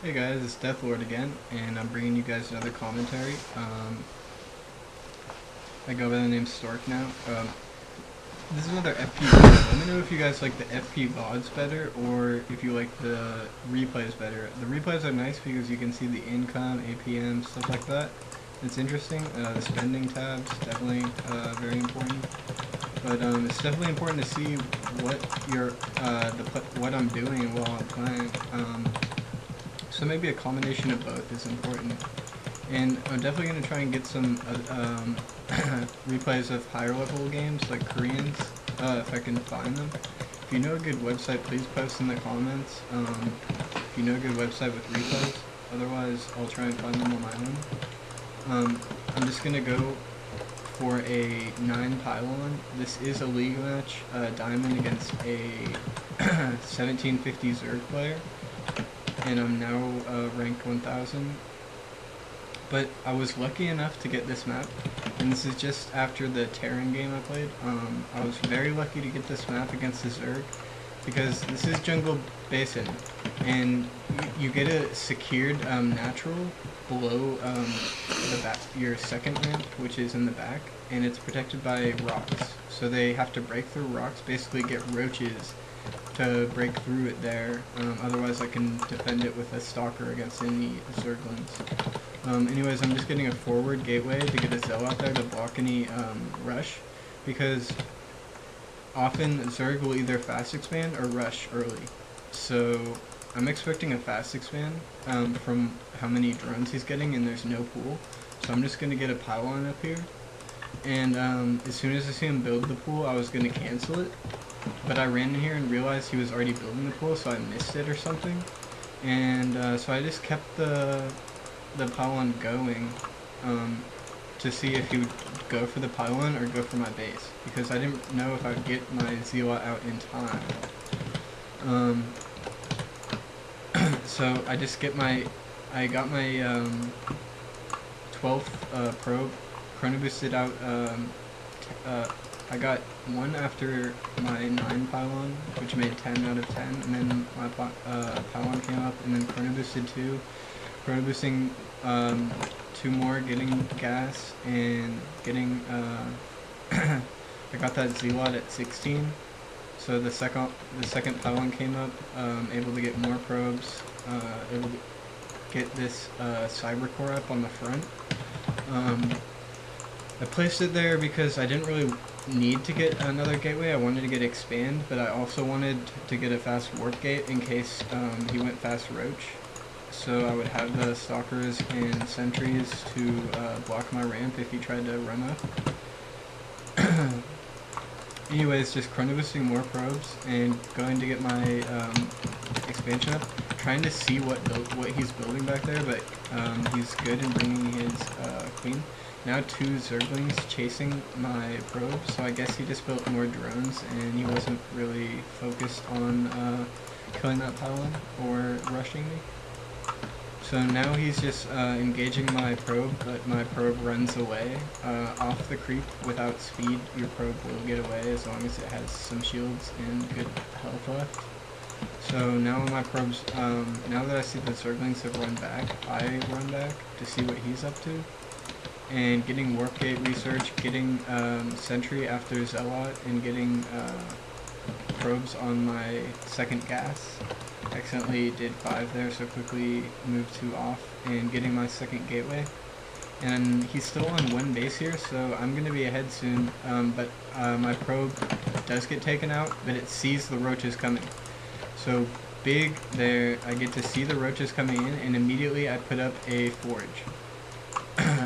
Hey guys, it's Deathlord again, and I'm bringing you guys another commentary. I go by the name Stork now. This is another FPVOD. Let me know if you guys like the FPVODs better, or if you like the replays better. The replays are nice because you can see the income, APM, stuff like that. It's interesting. The spending tabs, definitely very important. But it's definitely important to see what what I'm doing while I'm playing. So maybe a combination of both is important. And I'm definitely going to try and get some replays of higher level games like Koreans, if I can find them. If you know a good website, please post in the comments if you know a good website with replays. Otherwise, I'll try and find them on my own. I'm just going to go for a 9 pylon. This is a league match, Diamond against a 1750 Zerg player. And I'm now ranked 1000. But I was lucky enough to get this map, and this is just after the Terran game I played. I was very lucky to get this map against the Zerg, because this is Jungle Basin, and you get a secured natural below your second ramp, which is in the back, and it's protected by rocks. So they have to break through rocks, basically get roaches to break through it there. Otherwise I can defend it with a stalker against any zerglings. Anyways, I'm just getting a forward gateway to get a Zell out there to block any rush, because often Zerg will either fast expand or rush early. So I'm expecting a fast expand from how many drones he's getting, and there's no pool. So I'm just going to get a pylon up here, and as soon as I see him build the pool, I was going to cancel it. But I ran in here and realized he was already building the pool, so I missed it or something. And so I just kept the pylon going to see if he would go for the pylon or go for my base, because I didn't know if I'd get my Zealot out in time. So I just got my 12th probe chrono boosted out. I got one after my 9 pylon, which made 10 out of 10, and then my pylon came up, and then chrono boosted 2. Chrono boosting 2 more, getting gas, and getting, I got that Zealot at 16, so the second pylon came up, able to get more probes, able to get this cyber core up on the front. I placed it there because I didn't really need to get another gateway. I wanted to get expand, but I also wanted to get a fast warp gate in case he went fast roach. So I would have the stalkers and sentries to block my ramp if he tried to run up. Anyways, just chrono boosting more probes and going to get my expansion up. Trying to see what he's building back there, but he's good in bringing his queen. Now 2 zerglings chasing my probes, so I guess he just built more drones and he wasn't really focused on killing that pylon or rushing me. So now he's just engaging my probe, but my probe runs away. Off the creep without speed, your probe will get away as long as it has some shields and good health left. So now my probes, now that I see the zerglings have run back, I run back to see what he's up to. And getting warp gate research, getting sentry after Zealot, and getting probes on my second gas. Accidentally did 5 there, so quickly moved 2 off, and getting my second gateway. And he's still on 1 base here, so I'm going to be ahead soon, but my probe does get taken out, but it sees the roaches coming. So big there, I get to see the roaches coming in, and immediately I put up a forge.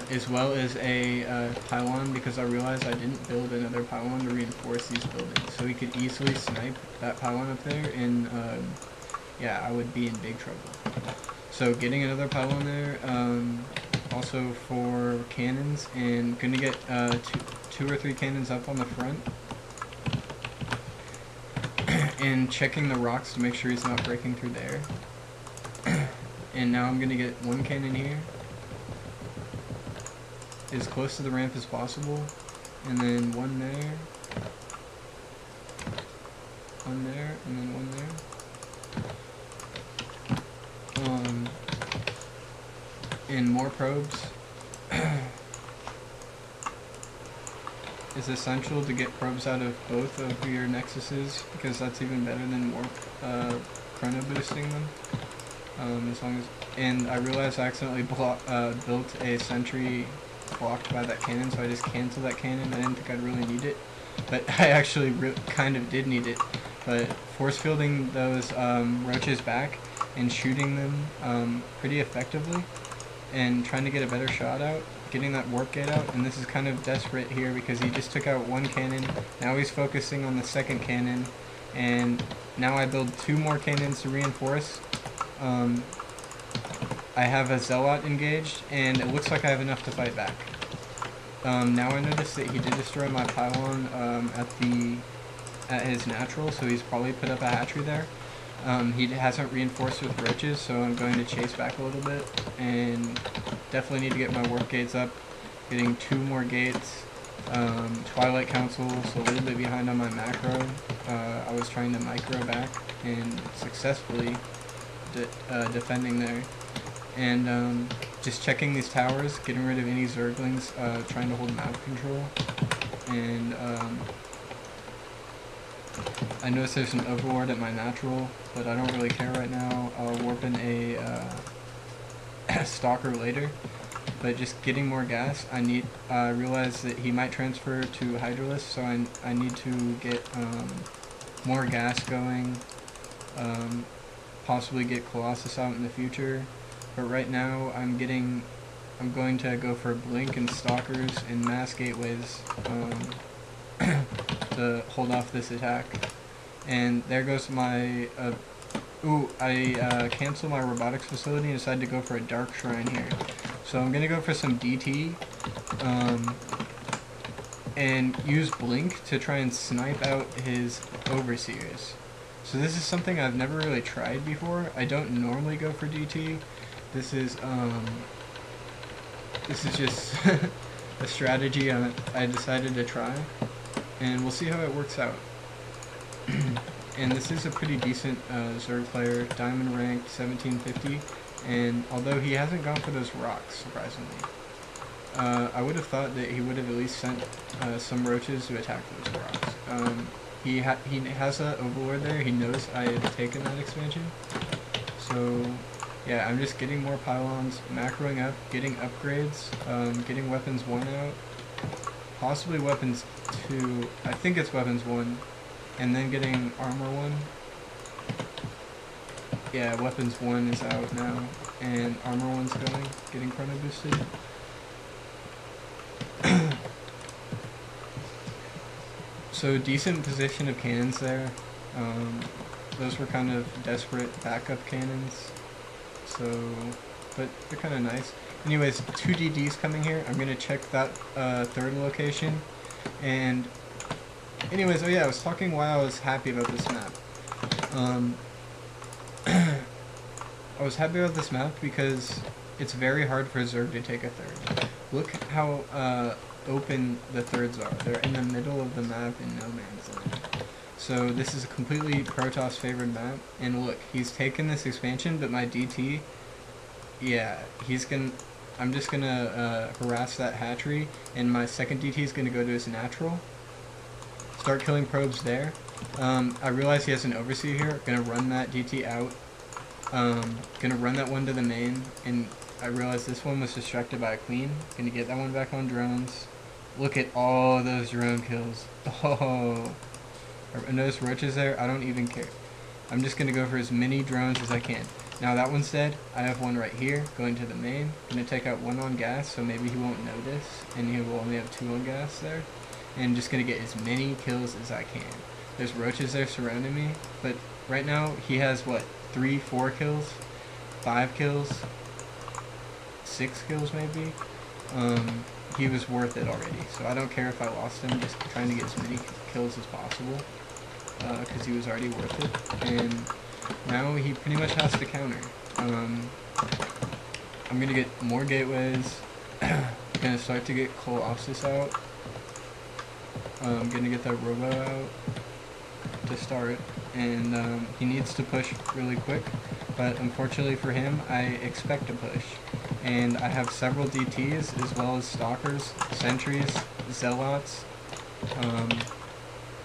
As well as a pylon, because I realized I didn't build another pylon to reinforce these buildings. So he could easily snipe that pylon up there, and yeah, I would be in big trouble. So getting another pylon there, also for cannons, and gonna get 2 or 3 cannons up on the front. And checking the rocks to make sure he's not breaking through there. And now I'm gonna get 1 cannon here, as close to the ramp as possible, and then 1 there, 1 there, and then 1 there. and more probes is essential to get probes out of both of your nexuses, because that's even better than warp chrono boosting them. As long as, and I realized I accidentally built a sentry blocked by that cannon, so I just canceled that cannon. I didn't think I'd really need it, but I actually kind of did need it. But force fielding those roaches back and shooting them pretty effectively, and trying to get a better shot out, getting that warp gate out. And this is kind of desperate here because he just took out one cannon. Now he's focusing on the second cannon, and now I build 2 more cannons to reinforce. I have a zealot engaged, and it looks like I have enough to fight back. Now I noticed that he did destroy my pylon at his natural, so he's probably put up a hatchery there. He hasn't reinforced with roaches, so I'm going to chase back a little bit, and definitely need to get my warp gates up. Getting 2 more gates. Twilight Council, so a little bit behind on my macro. I was trying to micro back and successfully defending there. And just checking these towers, getting rid of any zerglings, trying to hold map control. And I noticed there's an overlord at my natural, but I don't really care right now. I'll warp in a stalker later. But just getting more gas, I realize that he might transfer to Hydralisk, so I need to get more gas going, possibly get Colossus out in the future. But right now I'm going to go for Blink and Stalkers and Mass Gateways to hold off this attack. And there goes my, I canceled my robotics facility and decided to go for a Dark Shrine here. So I'm going to go for some DT, and use Blink to try and snipe out his Overseers. So this is something I've never really tried before. I don't normally go for DT. This is just a strategy I decided to try, and we'll see how it works out. And this is a pretty decent Zerg player, diamond ranked 1750, and although he hasn't gone for those rocks, surprisingly, I would have thought that he would have at least sent some roaches to attack those rocks. He has an overlord there. He knows I have taken that expansion, so yeah, I'm just getting more pylons, macroing up, getting upgrades, getting weapons 1 out, possibly weapons 2, I think it's weapons 1, and then getting armor 1. Yeah, weapons 1 is out now, and armor 1's going, getting chrono boosted. So decent position of cannons there. Those were kind of desperate backup cannons. So, but they're kind of nice. Anyways, 2 DDs coming here. I'm gonna check that 3rd location. And anyways, oh yeah, I was talking why I was happy about this map. I was happy about this map because it's very hard for Zerg to take a 3rd. Look how open the 3rds are. They're in the middle of the map in no man's land. So this is a completely Protoss favored map, and look, he's taken this expansion, but my DT, yeah, I'm just gonna harass that hatchery, and my second DT is gonna go to his natural, start killing probes there. I realize he has an overseer here, gonna run that DT out, gonna run that one to the main, and I realize this one was distracted by a queen, gonna get that one back on drones. Look at all those drone kills. Oh. And those roaches there, I don't even care. I'm just gonna go for as many drones as I can. Now that one's dead. I have one right here going to the main. Gonna take out 1 on gas, so maybe he won't notice, and he will only have 2 on gas there. And just gonna get as many kills as I can. There's roaches there surrounding me, but right now he has what, 3, 4 kills, 5 kills, 6 kills maybe. He was worth it already, so I don't care if I lost him. Just trying to get as many kills as possible, because he was already worth it. And now he pretty much has to counter. I'm gonna get more gateways. Gonna start to get Colossus out. I'm gonna get that Robo out to start, and he needs to push really quick. But unfortunately for him, I expect to push. and I have several DTs as well as stalkers, sentries, zealots.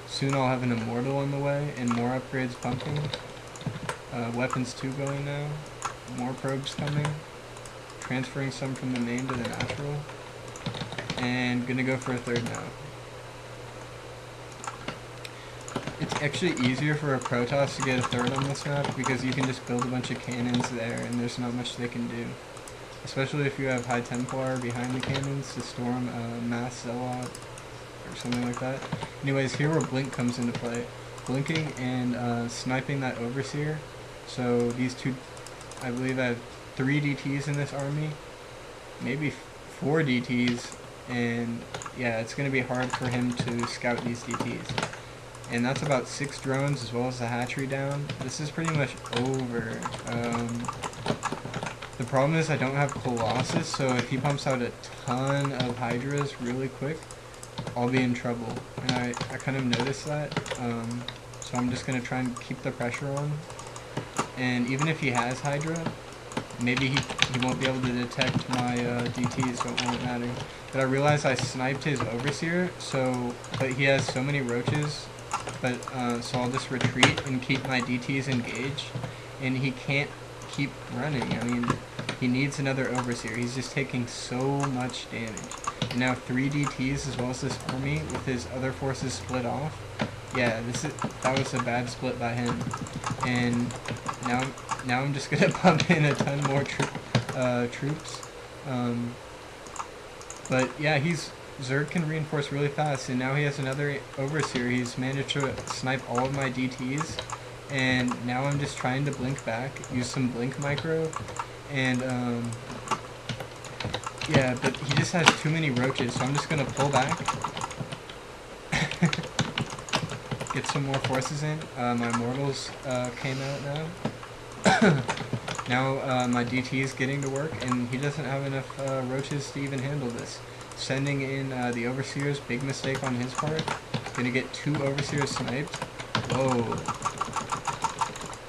Soon I'll have an immortal on the way and more upgrades pumping. Weapons 2 going now, more probes coming, transferring some from the main to the natural, and gonna go for a third now. It's actually easier for a Protoss to get a third on this map because you can just build a bunch of cannons there and there's not much they can do. Especially if you have high Templar behind the cannons to storm a mass Zealot or something like that. Anyways, here where Blink comes into play. Blinking and sniping that Overseer. So these two, I believe I have 3 DTs in this army. Maybe 4 DTs. And yeah, it's going to be hard for him to scout these DTs. And that's about 6 drones as well as the hatchery down. This is pretty much over. The problem is I don't have Colossus, so if he pumps out a ton of Hydras really quick, I'll be in trouble. And I kind of noticed that, so I'm just going to try and keep the pressure on. And even if he has Hydra, maybe he won't be able to detect my DTs, so it won't matter. But I realized I sniped his Overseer, but he has so many roaches, so I'll just retreat and keep my DTs engaged, and he can't keep running. I mean, he needs another Overseer. He's just taking so much damage. And now 3 DTs as well as this army with his other forces split off. Yeah, that was a bad split by him. And now I'm just gonna pump in a ton more troops. But yeah, Zerg can reinforce really fast, and now he has another Overseer. He's managed to snipe all of my DTs, and now I'm just trying to blink back, use some blink micro, and yeah, but he just has too many roaches, so I'm just gonna pull back, get some more forces in. My mortals came out now. Now my DT is getting to work, and he doesn't have enough roaches to even handle this. Sending in the Overseers, big mistake on his part. Gonna get 2 Overseers sniped. Whoa.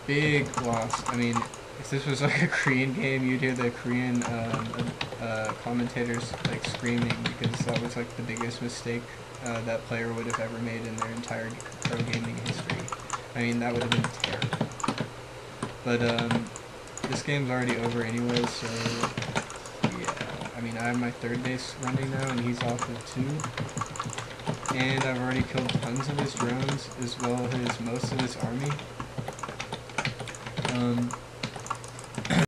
Big loss. I mean, if this was like a Korean game, you'd hear the Korean commentators like screaming, because that was like the biggest mistake that player would have ever made in their entire pro gaming history. I mean, that would have been terrible. But this game's already over anyways, so I mean, I have my 3rd base running now, and he's off with 2. And I've already killed tons of his drones, as well as most of his army.